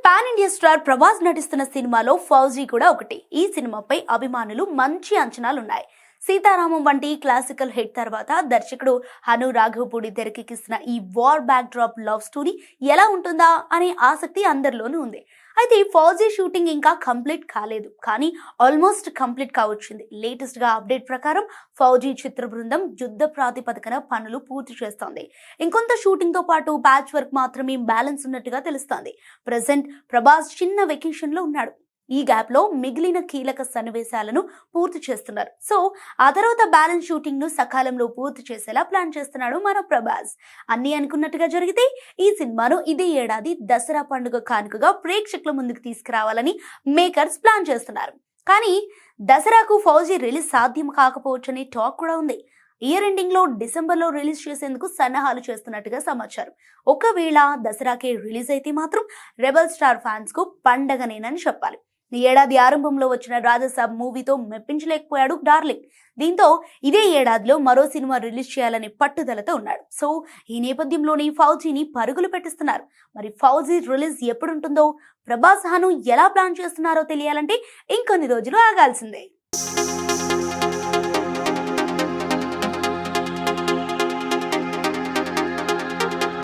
Pan India star Prabhas నటిస్తున్న సినిమాలో ఫౌజీ కూడా ఒకటి. ఈ సినిమాపై అభిమానులు మంచి అంచనాలున్నాయి. సీతారామం వంటి క్లాసికల్ హిట్ తర్వాత దర్శకుడు హను రాఘవపూడి తెరకెక్కిస్తున్న ఈ war back drop love story ఎలా ఉంటుందా అనే ఆసక్తి అందరిలోనూ ఉంది. అయితే ఈ ఫౌజీ షూటింగ్ ఇంకా కంప్లీట్ కాలేదు, కానీ ఆల్మోస్ట్ కంప్లీట్ కావచ్చింది. లేటెస్ట్ గా అప్డేట్ ప్రకారం ఫౌజీ చిత్ర బృందం యుద్ధ ప్రాతిపదికన పనులు పూర్తి చేస్తోంది. ఇంకొంత షూటింగ్ తో పాటు ప్యాచ్ వర్క్ మాత్రమే బ్యాలెన్స్ ఉన్నట్టుగా తెలుస్తోంది. ప్రెసెంట్ ప్రభాస్ చిన్న వెకేషన్ లో ఉన్నాడు. ఈ గ్యాప్ లో మిగిలిన కీలక సన్నివేశాలను పూర్తి చేస్తున్నారు. సో ఆ తర్వాత బ్యాలెన్స్ షూటింగ్ ను సకాలంలో పూర్తి చేసేలా ప్లాన్ చేస్తున్నాడు మన ప్రభాస్. అన్ని అనుకున్నట్టుగా జరిగితే ఈ సినిమాను ఇదే ఏడాది దసరా పండుగ కానుకగా ప్రేక్షకుల ముందుకు తీసుకురావాలని మేకర్స్ ప్లాన్ చేస్తున్నారు. కానీ దసరాకు ఫౌజీ రిలీజ్ సాధ్యం కాకపోవచ్చని టాక్ కూడా ఉంది. ఇయర్ ఎండింగ్ లో డిసెంబర్ లో రిలీజ్ చేసేందుకు సన్నాహాలు చేస్తున్నట్టుగా సమాచారం. ఒకవేళ దసరాకే రిలీజ్ అయితే మాత్రం రెబల్ స్టార్ ఫ్యాన్స్ కు పండగనేనని చెప్పాలి. ఈ ఏడాది ఆరంభంలో వచ్చిన రాజసాబ్ మూవీతో మెప్పించలేకపోయాడు డార్లింగ్. దీంతో ఇదే ఏడాదిలో మరో సినిమా రిలీజ్ చేయాలనే పట్టుదలతో ఉన్నాడు. సో ఈ నేపథ్యంలోనే ఫౌజీని పరుగులు పెట్టిస్తున్నారు. మరి ఫౌజీ రిలీజ్ ఎప్పుడుంటుందో, ప్రభాస్ హను ఎలా ప్లాన్ చేస్తున్నారో తెలియాలంటే ఇంకొన్ని రోజులు ఆగాల్సిందే.